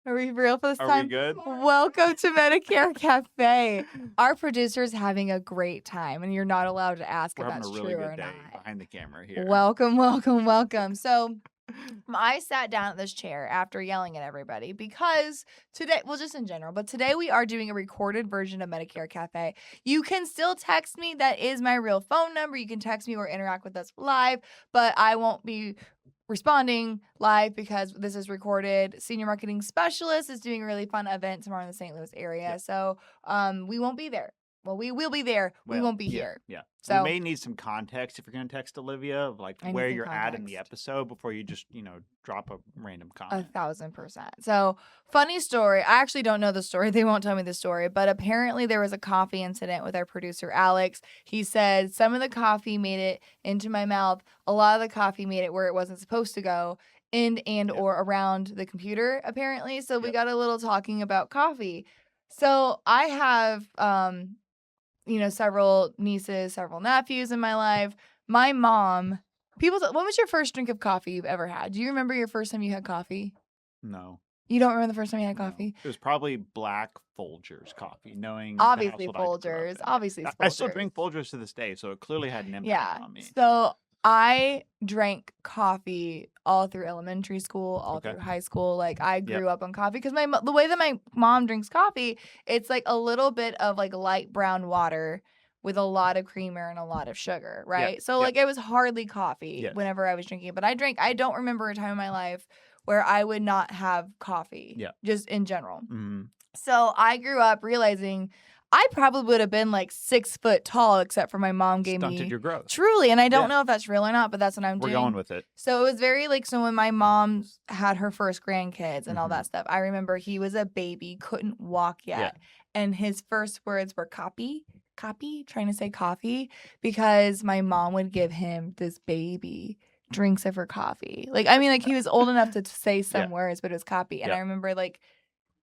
Are we real for this Are time? we good? Welcome to Medicare Cafe. Our producer's having a great time, and you're not allowed to ask We're if having that's a really true good or day not. behind the camera here. Welcome, welcome, welcome. So I sat down at this chair after yelling at everybody because today, well, just in general, but today we are doing a recorded version of Medicare Cafe. You can still text me. That is my real phone number. You can text me or interact with us live, but I won't be responding live because this is recorded. Senior marketing specialist is doing a really fun event tomorrow in the St. Louis area. Yep. So we won't be there. Well, we will be there. We won't be here. Yeah. So we may need some context if you're going to text Olivia of like I need where some you're at in the context. episode before you just, drop a random comment. 1,000%. So, funny story. I actually don't know the story. They won't tell me the story, but apparently there was a coffee incident with our producer, Alex. He said some of the coffee made it into my mouth. A lot of the coffee made it where it wasn't supposed to go and or around the computer, apparently. So we got a little talking about coffee. So I have, several nieces, several nephews in my life. My mom, when was your first drink of coffee you've ever had? Do you remember your first time you had coffee? No. You don't remember the first time you had coffee? It was probably Black Folgers coffee, knowing Obviously the household I grew up Folgers. in. Obviously I still drink Folgers to this day, so it clearly had an impact on me. So I drank coffee all through elementary school, all through high school. Like I grew up on coffee because the way that my mom drinks coffee, it's like a little bit of like light brown water with a lot of creamer and a lot of sugar, right? So like it was hardly coffee whenever I was drinking it. But I don't remember a time in my life where I would not have coffee, just in general. Mm-hmm. So I grew up realizing I probably would have been like 6 foot tall, except for my mom gave Stunted me your growth. Truly, and I don't know if that's real or not, but that's what I'm doing. We're going with it. So it was very like, so when my mom had her first grandkids and all that stuff, I remember he was a baby, couldn't walk yet, and his first words were copy, trying to say coffee, because my mom would give him this baby drinks of her coffee. Like, I mean, like he was old enough to say some words, but it was copy. And I remember like,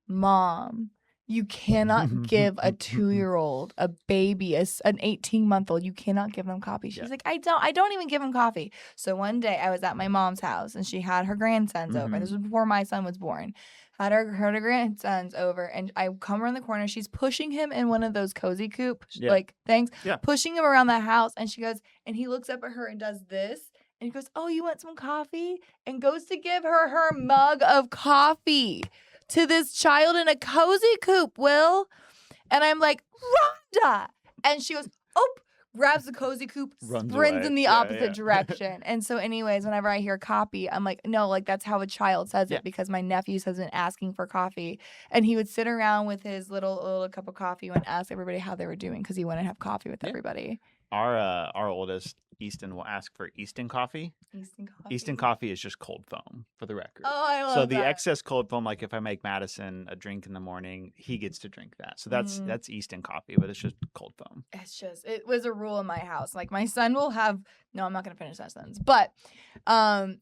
Mom, you cannot give a 2-year-old, a baby, an 18-month-old, you cannot give them coffee. She's like, I don't even give them coffee. So one day I was at my mom's house and she had her grandsons over. This was before my son was born. Had her grandsons over, and I come around the corner. She's pushing him in one of those cozy coop like things, pushing him around the house. And she goes, and he looks up at her and does this. And he goes, oh, you want some coffee? And goes to give her mug of coffee to this child in a cozy coop, Will. And I'm like, Rhonda. And she goes, oh, grabs the cozy coop, sprints in the opposite direction. And so anyways, whenever I hear coffee, I'm like, no, like that's how a child says it, because my nephews has been asking for coffee. And he would sit around with his little cup of coffee and ask everybody how they were doing because he wanted to have coffee with everybody. Our oldest, Easton, will ask for Easton coffee. Easton coffee is just cold foam, for the record. Oh, I love that. So the excess cold foam, like if I make Madison a drink in the morning, he gets to drink that. So that's Easton coffee, but it's just cold foam. It was a rule in my house. Like my son will have, no, I'm not going to finish that sentence. But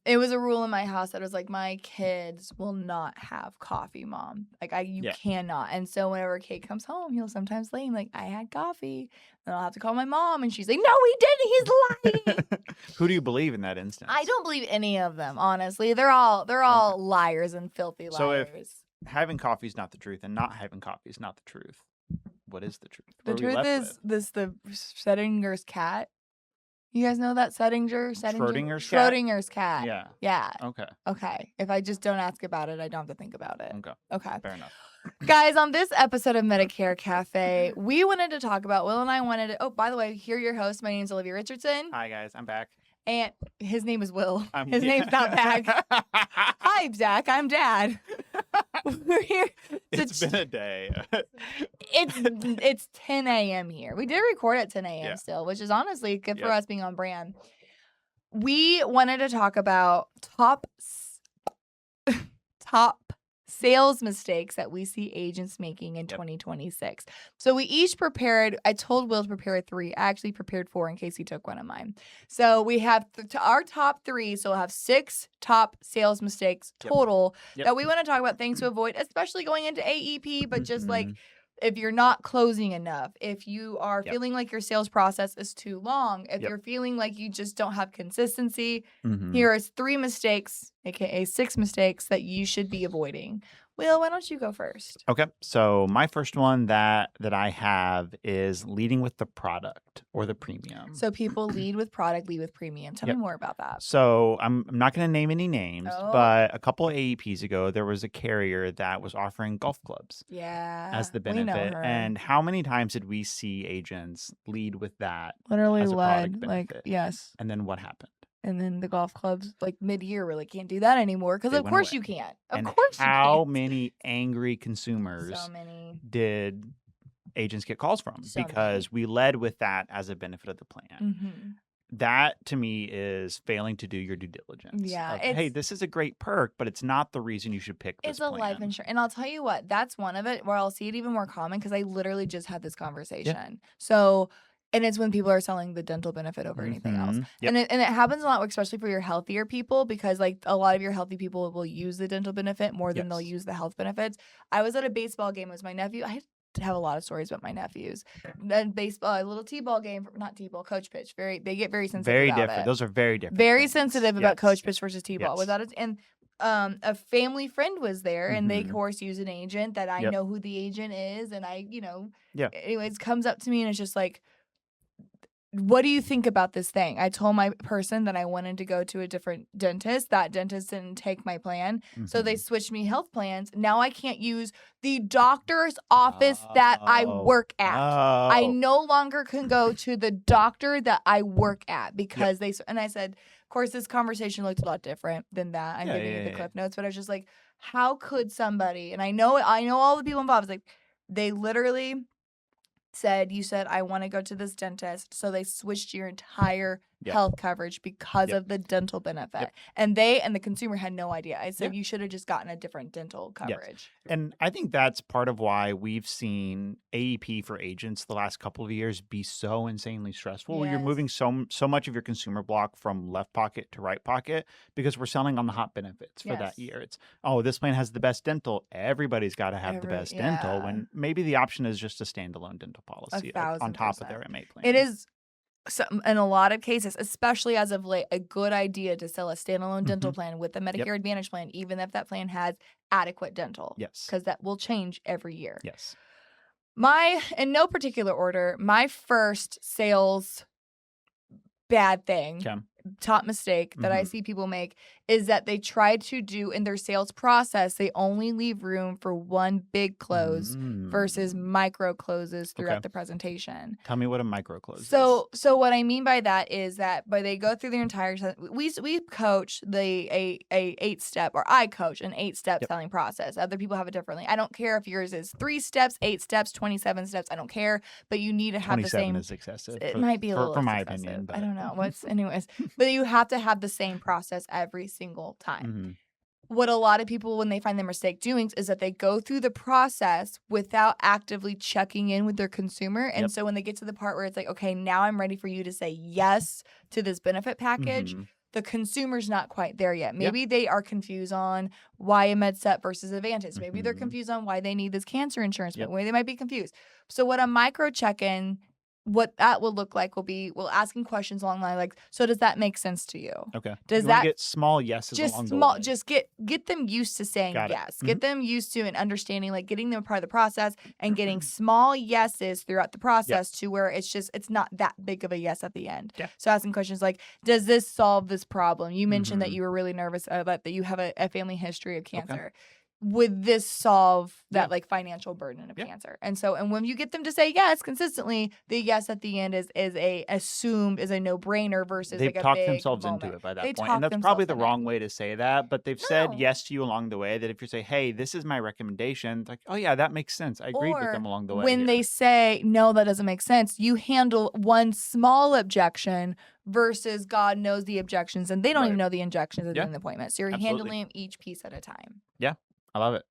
it was a rule in my house that was like, my kids will not have coffee, Mom. Like you cannot. And so whenever Kate comes home, he'll sometimes lay like, I had coffee. And I'll have to call my mom, and she's like, no, he didn't. He's lying. Who do you believe in that instance? I don't believe any of them, honestly. They're all liars and filthy liars. So if having coffee is not the truth and not having coffee is not the truth, what is the truth? The truth is the Schrodinger's cat. You guys know that Schrodinger's cat? Schrodinger's cat. Yeah. Yeah. Okay. If I just don't ask about it, I don't have to think about it. Okay. Fair enough. Guys, on this episode of Medicare Cafe, we wanted to talk about, Will and I wanted to, oh, by the way, here are your hosts. My name is Olivia Richardson. Hi, guys. I'm back. And his name is Will. His name's not back. Hi, Zach. I'm Dad. We're here. It's been a day. It's 10 a.m. here. We did record at 10 a.m. still, which is honestly good for us being on brand. We wanted to talk about top sales mistakes that we see agents making in 2026. So we each prepared, I told Will to prepare 3. I actually prepared 4 in case he took one of mine. So we have our top 3. So we'll have 6 top sales mistakes total that we want to talk about, things to avoid, especially going into AEP, but just like if you're not closing enough, if you are feeling like your sales process is too long, if you're feeling like you just don't have consistency, here is 3 mistakes, aka 6 mistakes that you should be avoiding. Will, why don't you go first? Okay, so my first one that I have is leading with the product or the premium. So people lead with product, lead with premium. Tell me Yep. more about that. So I'm not going to name any names, Oh. but a couple of AEPs ago, there was a carrier that was offering golf clubs Yeah, as the we know benefit. her. And how many times did we see agents lead with that Literally as a product led, like, benefit? yes. And then what happened? And then the golf clubs, like mid-year, were like, can't do that anymore because They of went course away. you can't. Of And course you how can't. many angry consumers So many. did agents get calls from? So Because we led with that as a benefit of the plan. Mm-hmm. That to me is failing to do your due diligence. Yeah, Of, hey, this is a great perk, but it's not the reason you should pick this It's a life plan. insurance. And I'll tell you what, that's one of it where I'll see it even more common because I literally just had this conversation. So, and it's when people are selling the dental benefit over anything else. Mhm. Yep. And it happens a lot, especially for your healthier people, because like a lot of your healthy people will use the dental benefit more than they'll Yes. use the health benefits. I was at a baseball game with my nephew. I have a lot of stories about my nephews. Then baseball, a little t-ball game, not t-ball, coach pitch. They get very sensitive Very about different. it. Those are very different. Very things. sensitive about Yes. coach pitch versus t-ball. Yes. Without it, and a family friend was there, and they of Mhm. course use an agent that I Yep. know who the agent is, and Yeah. anyways, comes up to me and it's just like, what do you think about this thing? I told my person that I wanted to go to a different dentist. That dentist didn't take my plan. So they Mhm. switched me health plans. Now I can't use the doctor's office that I work at. I Oh. no longer can go to the doctor that I work at because and I said, of course, this conversation looked a lot different than that. I'm giving you the clip notes, but I was just like, how could somebody, and I know all the people involved, like, they literally said, you said, I want to go to this dentist. So they switched your entire health coverage because of the dental benefit. And they and the consumer had no idea. I said, you should have just gotten a different dental coverage. And I think that's part of why we've seen AEP for agents the last couple of years be so insanely stressful. Where you're moving so much of your consumer block from left pocket to right pocket because we're selling on the hot benefits for that year. It's, oh, this plan has the best dental. Everybody's got to have the best dental, when maybe the option is just a standalone dental policy on top of their MA plan. It is, in a lot of cases, especially as of late, a good idea to sell a standalone dental plan with the Medicare Advantage plan, even if that plan has adequate dental. Yes. Because that will change every year. Yes. In no particular order, my first sales bad thing, top mistake that I see people make is that they try to do in their sales process, they only leave room for one big close versus micro closes throughout the presentation. Tell me what a micro close is. So what I mean by that is that they go through their entire, we coach a 8-step, or I coach an 8-step selling process. Other people have it differently. I don't care if yours is 3 steps, 8 steps, 27 steps. I don't care, but you need to have the same. 27 is excessive. It might be a little for my excessive. opinion. But. I don't know. Anyways, but you have to have the same process every single time. What a lot of people, when they find their mistake doing, is that they go through the process without actively checking in with their consumer. And so when they get to the part where it's like, okay, now I'm ready for you to say yes to this benefit package, the consumer's not quite there yet. Maybe they are confused on why a MedSet versus Advantage. Maybe they're confused on why they need this cancer insurance. But they might be confused. So what a micro check-in, what that will look like will be, asking questions along the line like, so does that make sense to you? Okay. Does you that get small yeses just along the way? just get them used to saying yes. Get them used to and understanding, like getting them a part of the process and getting small yeses throughout the process to where it's not that big of a yes at the end. So asking questions like, does this solve this problem? You mentioned that you were really nervous about that you have a family history of cancer. Would this solve that like financial burden of cancer? And when you get them to say yes consistently, the yes at the end is a no-brainer versus they've like a talked big themselves moment. into it by that They point. talk And that's probably the themselves in wrong way to say that, but they've said yes to you along the way, that if you say, hey, this is my recommendation, it's like, oh yeah, that makes sense. I agreed with them along the way. When they say, no, that doesn't make sense, you handle one small objection versus God knows the objections, and they don't even know the objections at the end of the appointment. So you're handling them each piece at a time. Yeah, I love it.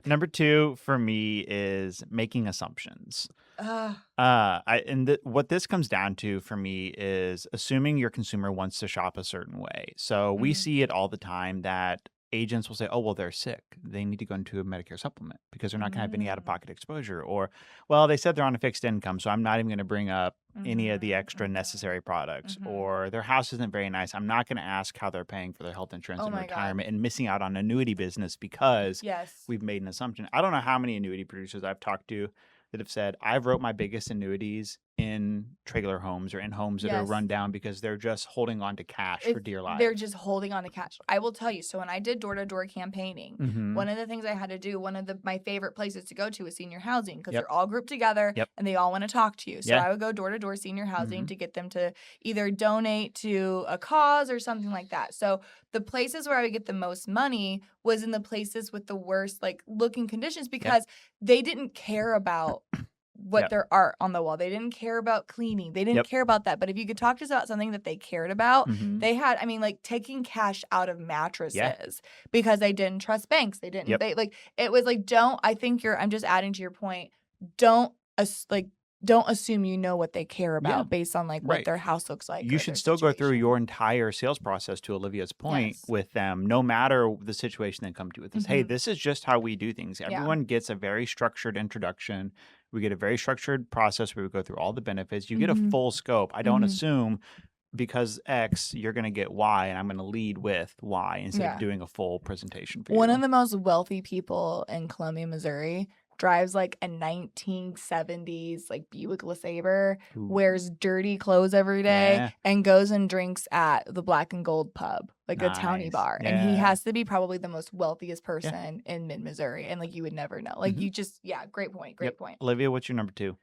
Number two for me is making assumptions. What this comes down to for me is assuming your consumer wants to shop a certain way. So we see it all the time that agents will say, oh, well, they're sick. They need to go into a Medicare supplement because they're not going to have any out-of-pocket exposure. Or, well, they said they're on a fixed income, so I'm not even going to bring up any of the extra necessary products, or their house isn't very nice, I'm not going to ask how they're paying for their health insurance Oh in my God. retirement and missing out on annuity business because Yes. we've made an assumption. I don't know how many annuity producers I've talked to that have said, I've wrote my biggest annuities in trailer homes or in homes that are Yes. run down because they're just holding on to cash for dear life. They're just holding on to cash. I will tell you. So when I did door-to-door campaigning, Mhm. one of the things I had to do, my favorite places to go to is senior housing because Yep. they're all grouped together Yep. and they all want to talk to you. So Yeah. I would go door-to-door senior housing Mhm. to get them to either donate to a cause or something like that. So the places where I would get the most money was in the places with the worst like looking conditions because they didn't care about what their art on the wall. They didn't care about cleaning. They didn't care about that. But if you could talk to us about something that they cared about, they had, I mean, like taking cash out of mattresses because they didn't trust banks. They didn't, they like, it was like, I'm just adding to your point. Don't assume you know what they care about based on like what their house looks like. You should still go through your entire sales process, to Olivia's point, with them, no matter the situation they come to with us. Hey, this is just how we do things. Everyone gets a very structured introduction. We get a very structured process where we go through all the benefits. You get a full scope. I don't assume because X, you're going to get Y, and I'm going to lead with Y instead of doing a full presentation for you. One of the most wealthy people in Columbia, Missouri drives like a 1970s like Buick LeSabre, wears dirty clothes every day, and goes and drinks at the Black and Gold pub, like a townie bar. And he has to be probably the most wealthiest person in mid-Missouri. And like you would never know. Like you just, great point. Great point. Olivia, what's your number 2?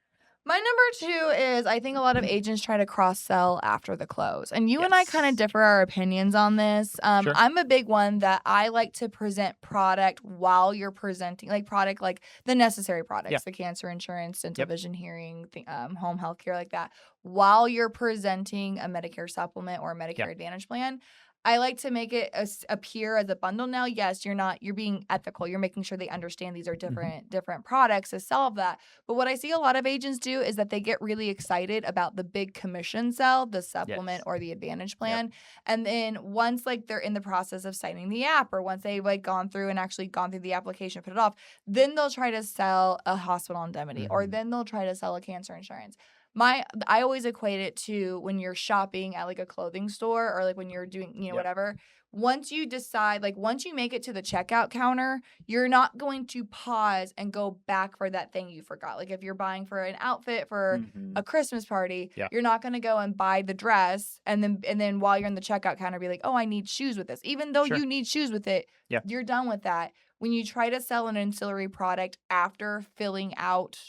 My number 2 is I think a lot of agents try to cross-sell after the close. And you and I kind of differ our opinions on this. Sure. I'm a big one that I like to present product while you're presenting, like product like the necessary products, the cancer insurance, dental vision, hearing, home health care, like that, while you're presenting a Medicare supplement or a Medicare Advantage plan. I like to make it appear as a bundle. Now, yes, you're being ethical. You're making sure they understand these are different products to solve that. But what I see a lot of agents do is that they get really excited about the big commission sell, the supplement or the Advantage plan. And then once like they're in the process of signing the app, or once they've like gone through the application, put it off, then they'll try to sell a hospital indemnity, or then they'll try to sell a cancer insurance. I always equate it to when you're shopping at like a clothing store, or like when you're doing, whatever. Once you decide, like once you make it to the checkout counter, you're not going to pause and go back for that thing you forgot. Like if you're buying for an outfit for a Christmas party, you're not going to go and buy the dress and then while you're in the checkout counter be like, "Oh, I need shoes with this." Even though you need shoes with it, you're done with that. When you try to sell an ancillary product after filling out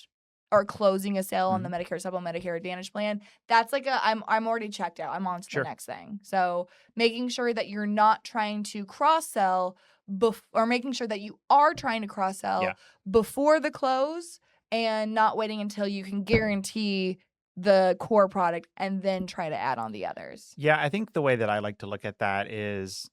or closing a sale on the Medicare Supplement, Medicare Advantage plan, that's like I'm already checked out. I'm on to the next thing. So making sure that you're not trying to cross-sell or making sure that you are trying to cross-sell before the close and not waiting until you can guarantee the core product and then try to add on the others. Yeah, I think the way that I like to look at that is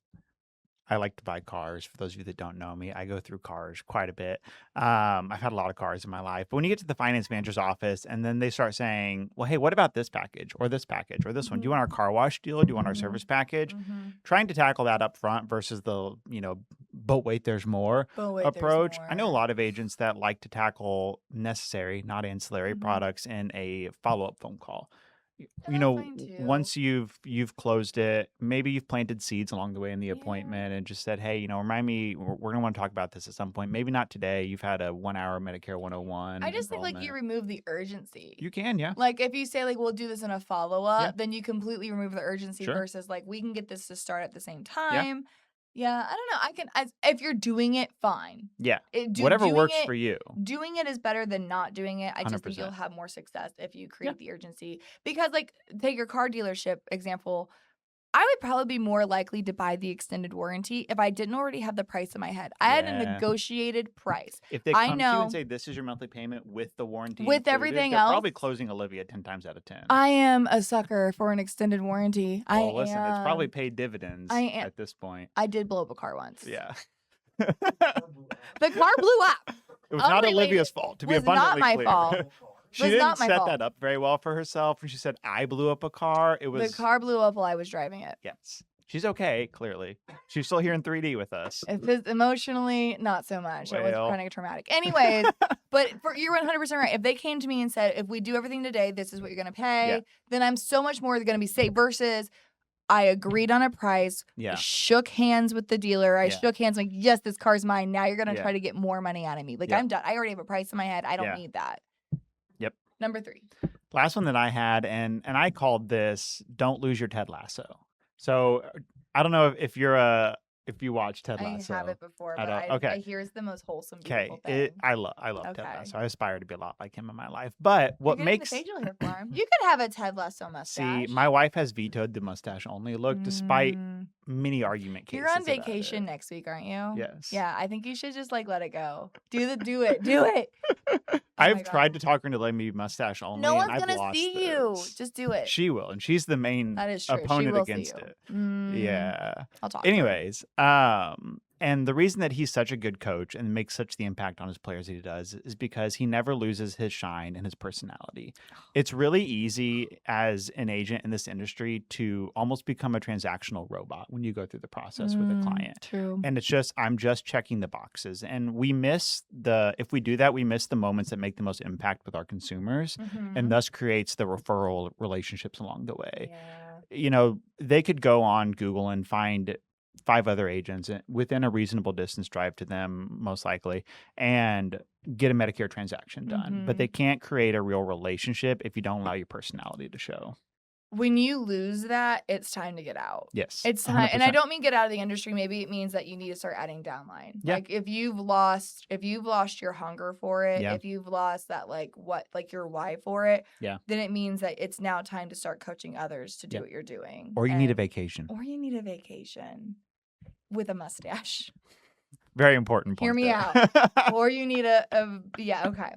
I like to buy cars. For those of you that don't know me, I go through cars quite a bit. I've had a lot of cars in my life. But when you get to the finance manager's office and then they start saying, well, hey, what about this package or this package or this one? Do you want our car wash deal? Do you want our service package? Trying to tackle that up front versus the, but wait, there's more approach. I know a lot of agents that like to tackle necessary, not ancillary products in a follow-up phone call. Once you've closed it, maybe you've planted seeds along the way in the appointment and just said, hey, remind me, we're gonna want to talk about this at some point. Maybe not today. You've had a 1-hour Medicare 101. I just think like you remove the urgency. You can, yeah. Like if you say like we'll do this in a follow-up, then you completely remove the urgency versus like we can get this to start at the same time. Yeah, I don't know. If you're doing it, fine. Yeah. Whatever works for you. Doing it is better than not doing it. I just 100%. think you'll have more success if you create the urgency. Because like take your car dealership example, I would probably be more likely to buy the extended warranty if I didn't already have the price in my head. I had a negotiated price. If they come to you and say, this is your monthly payment with the warranty with included, everything they're else, probably closing Olivia 10 times out of 10. I am a sucker for an extended warranty. Listen, it's probably paid dividends at this point. I did blow up a car once. Yeah. The car blew up. It was not Olivia's fault, to be abundantly clear. It was not my fault. She didn't set that up very well for herself. When she said, I blew up a car, it was... The car blew up while I was driving it. Yes. She's okay, clearly. She's still here in 3D with us. If it's emotionally, not so much. It was Well. kind of traumatic. Anyways, but you're 100% right. If they came to me and said, if we do everything today, this is what you're going to pay, then I'm so much more going to be safe versus I agreed on a price, shook hands with the dealer. I shook hands like, yes, this car's mine. Now you're going to try to get more money out of me. Like, I'm done. I already have a price in my head. I don't need that. Yep. Number 3. Last one that I had, and I called this "Don't Lose Your Ted Lasso." So I don't know if you watch Ted Lasso. I have it before, but I hear it's the most wholesome, beautiful thing. I love Ted Lasso. I aspire to be a lot like him in my life. But what makes the facial hair for him? You could have a Ted Lasso mustache. See, my wife has vetoed the mustache only look, despite many argument cases. You're on vacation next week, aren't you? Yes. Yeah, I think you should just like let it go. Do it. I've tried to talk her into letting me mustache only. No one's and I've gonna lost see you. Just do it. She will, and she's the main opponent against it. Yeah. I'll talk. Anyways, and the reason that he's such a good coach and makes such the impact on his players that he does is because he never loses his shine and his personality. It's really easy as an agent in this industry to almost become a transactional robot when you go through the process with a client. True. And it's just, I'm just checking the boxes. And if we do that, we miss the moments that make the most impact with our consumers and thus creates the referral relationships along the way. Yeah. They could go on Google and find 5 other agents within a reasonable distance drive to them, most likely, and get a Medicare transaction done. But they can't create a real relationship if you don't allow your personality to show. When you lose that, it's time to get out. Yes. It's time. 100%. And I don't mean get out of the industry. Maybe it means that you need to start adding downline. Yeah. Like if you've lost your hunger for it, if you've lost that your why for it, then it means that it's now time to start coaching others to do what you're doing. Or you need a vacation. With a mustache. Very important point. Hear me out. Or you need okay.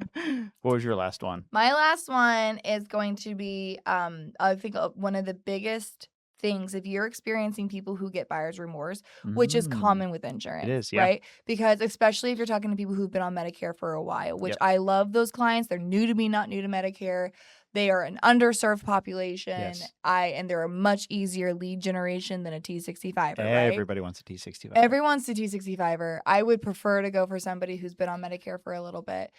What was your last one? My last one is going to be, I think one of the biggest things if you're experiencing people who get buyer's remorse, which is common with insurance. It is, right? Because especially if you're talking to people who've been on Medicare for a while, which I love those clients. They're new to me, not new to Medicare. They are an underserved population. Yes. And they're a much easier lead generation than a T65er, right? Everybody wants a T65er. Everyone wants a T65er. I would prefer to go for somebody who's been on Medicare for a little bit.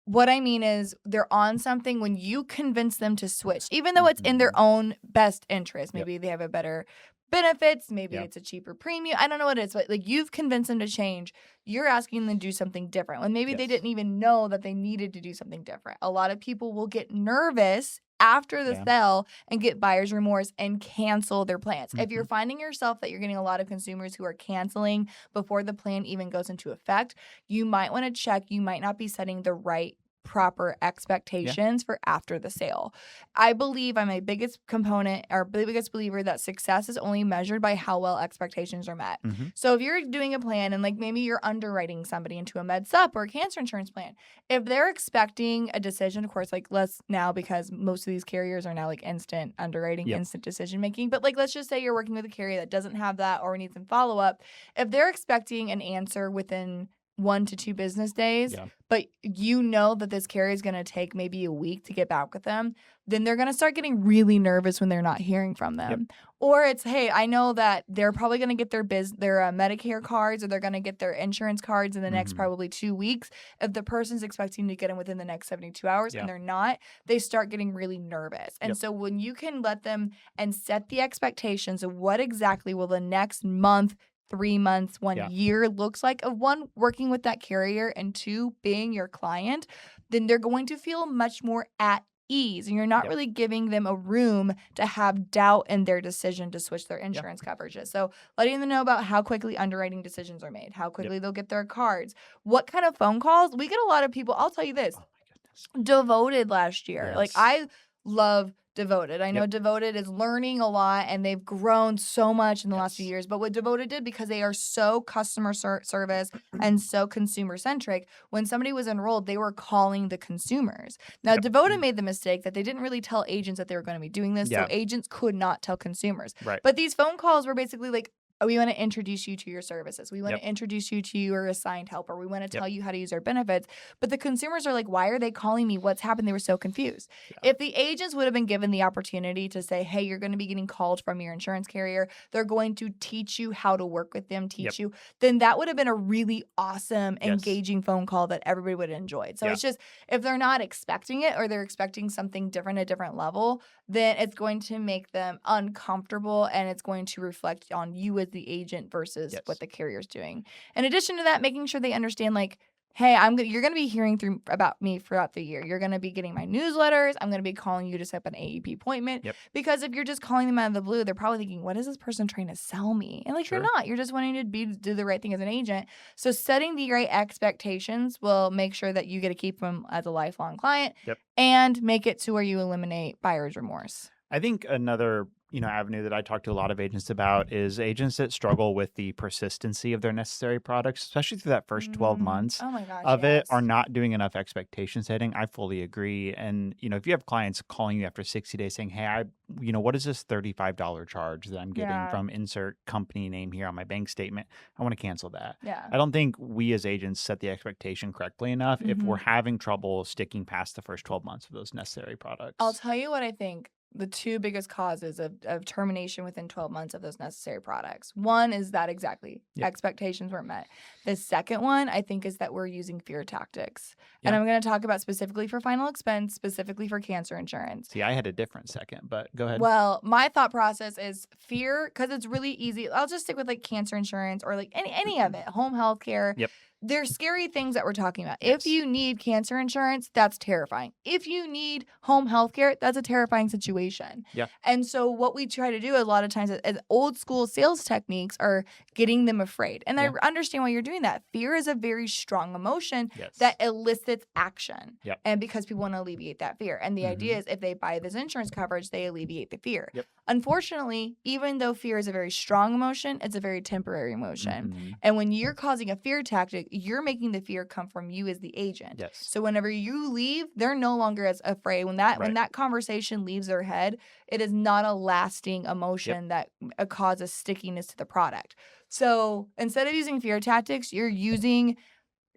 What I mean is they're on something when you convince them to switch, even though it's in their own best interest. Maybe they have a better benefits. Maybe it's a cheaper premium. I don't know what it is, but like you've convinced them to change. You're asking them to do something different when maybe they didn't even know that they needed to do something different. A lot of people will get nervous after the sale and get buyer's remorse and cancel their plans. If you're finding yourself that you're getting a lot of consumers who are canceling before the plan even goes into effect, you might want to check. You might not be setting the right proper expectations for after the sale. I believe I'm a biggest believer that success is only measured by how well expectations are met. So if you're doing a plan and like maybe you're underwriting somebody into a med sup or a cancer insurance plan, if they're expecting a decision, of course, like less now because most of these carriers are now like instant underwriting, instant decision making. But like let's just say you're working with a carrier that doesn't have that or needs some follow up. If they're expecting an answer within 1 to 2 business days, but you know that this carrier is going to take maybe a week to get back with them, then they're going to start getting really nervous when they're not hearing from them. Or it's, hey, I know that they're probably going to get their Medicare cards or they're going to get their insurance cards in the next probably 2 weeks. If the person's expecting to get them within the next 72 hours and they're not, they start getting really nervous. And so when you can let them and set the expectations of what exactly will the next month, 3 months, 1 year looks like of 1, working with that carrier and 2, being your client, then they're going to feel much more at ease. And you're not really giving them a room to have doubt in their decision to switch their insurance coverages. So letting them know about how quickly underwriting decisions are made, how quickly they'll get their cards, what kind of phone calls. We get a lot of people. I'll tell you this. Oh my goodness. Devoted last year. Like I love Devoted. I know Devoted is learning a lot and they've grown so much in the last few years. But what Devoted did, because they are so customer service and so consumer centric, when somebody was enrolled, they were calling the consumers. Now, Devoted made the mistake that they didn't really tell agents that they were going to be doing this. So agents could not tell consumers. But these phone calls were basically like, We want to introduce you to your services. We want Yep. to introduce you to your assigned helper. We want to Yep. tell you how to use our benefits. But the consumers are like, why are they calling me? What's happened? They were so confused. Yeah. If the agents would have been given the opportunity to say, hey, you're going to be getting called from your insurance carrier, they're going to teach you how to work with them, teach you, then that would have been a really awesome, engaging phone call that everybody would have enjoyed. So it's just, if they're not expecting it or they're expecting something different, a different level, then it's going to make them uncomfortable and it's going to reflect on you as the agent versus what the carrier's doing. In addition to that, making sure they understand, like, hey, you're going to be hearing about me throughout the year. You're going to be getting my newsletters. I'm going to be calling you to set up an AEP appointment. Because if you're just calling them out of the blue, they're probably thinking, what is this person trying to sell me? And like, you're not. You're just wanting to do the right thing as an agent. So setting the right expectations will make sure that you get to keep them as a lifelong client and make it to where you eliminate buyer's remorse. I think another avenue that I talk to a lot of agents about is agents that struggle with the persistency of their necessary products, especially through that first 12 months of it, are not doing enough expectation setting. I fully agree. And, if you have clients calling you after 60 days saying, hey, what is this $35 charge that I'm getting from insert company name here on my bank statement? I want to cancel that. I don't think we as agents set the expectation correctly enough if we're having trouble sticking past the first 12 months of those necessary products. I'll tell you what I think. The two biggest causes of termination within 12 months of those necessary products. One is that expectations weren't met. The second one, I think, is that we're using fear tactics. And I'm going to talk about specifically for final expense, specifically for cancer insurance. See, I had a different second, but go ahead. Well, my thought process is fear, because it's really easy. I'll just stick with like cancer insurance or like any of it, home health care. There's scary things that we're talking about. If you need cancer insurance, that's terrifying. If you need home health care, that's a terrifying situation. And so what we try to do a lot of times as old school sales techniques are getting them afraid. And I understand why you're doing that. Fear is a very strong emotion that elicits action. And because people want to alleviate that fear. And the idea is if they buy this insurance coverage, they alleviate the fear. Unfortunately, even though fear is a very strong emotion, it's a very temporary emotion. And when you're causing a fear tactic, you're making the fear come from you as the agent. So whenever you leave, they're no longer as afraid. When that conversation leaves their head, it is not a lasting emotion that causes stickiness to the product. So instead of using fear tactics, you're using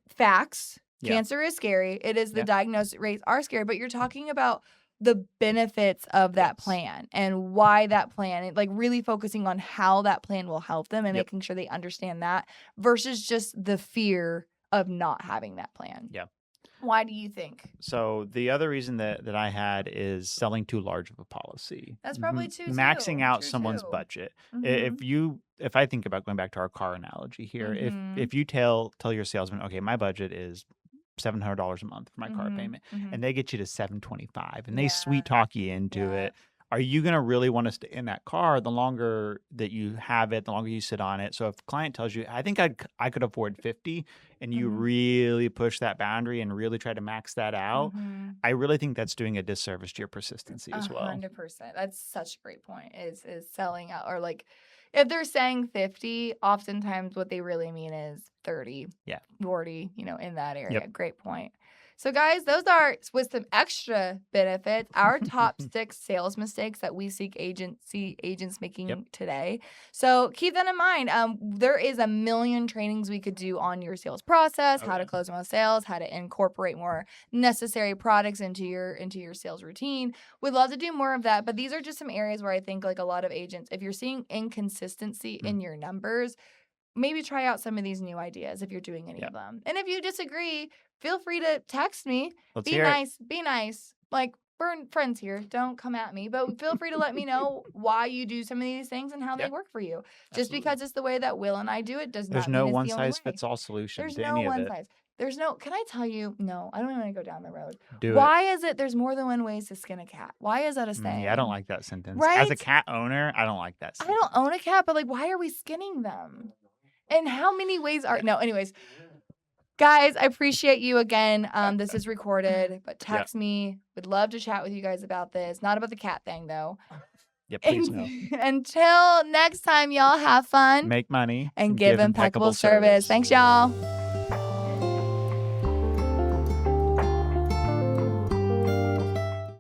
facts. Cancer is scary. It is the diagnosis rates are scary, but you're talking about the benefits of that plan and why that plan, like really focusing on how that plan will help them and making sure they understand that versus just the fear of not having that plan. Why do you think? So the other reason that I had is selling too large of a policy. That's probably maxing out someone's budget. If I think about going back to our car analogy here, if you tell your salesman, okay, my budget is $700 a month for my car payment, and they get you to $725, and they sweet talk you into it. Are you going to really want to stay in that car the longer that you have it, the longer you sit on it? So if the client tells you, I think I could afford 50, and you really push that boundary and really try to max that out, I really think that's doing a disservice to your persistency as well. 100%. That's such a great point is selling out, or like if they're saying 50, oftentimes what they really mean is 30, 40, in that area. Great point. So guys, those are, with some extra benefits, our top 6 sales mistakes that we see agents making today. So keep that in mind. There is a million trainings we could do on your sales process, how to close more sales, how to incorporate more necessary products into your sales routine. We'd love to do more of that, but these are just some areas where I think like a lot of agents, if you're seeing inconsistency in your numbers, maybe try out some of these new ideas if you're doing any of them. And if you disagree, feel free to text me. Be nice. Like, we're friends here. Don't come at me. But feel free to let me know why you do some of these things and how they work for you. Just because it's the way that Will and I do it does not mean it's the only way. There's no one-size-fits-all solution to any of it. There's no, can I tell you? No, I don't even want to go down the road. Why is it there's more than one ways to skin a cat? Why is that a saying? I don't like that sentence. Right? As a cat owner, I don't like that sentence. I don't own a cat, but like, why are we skinning them? And how many ways are... No, anyways. Guys, I appreciate you again. This is recorded, but text me. Would love to chat with you guys about this. Not about the cat thing, though. Yeah, please no. Until next time, y'all, have fun. Make money. And give impeccable service. Thanks, y'all.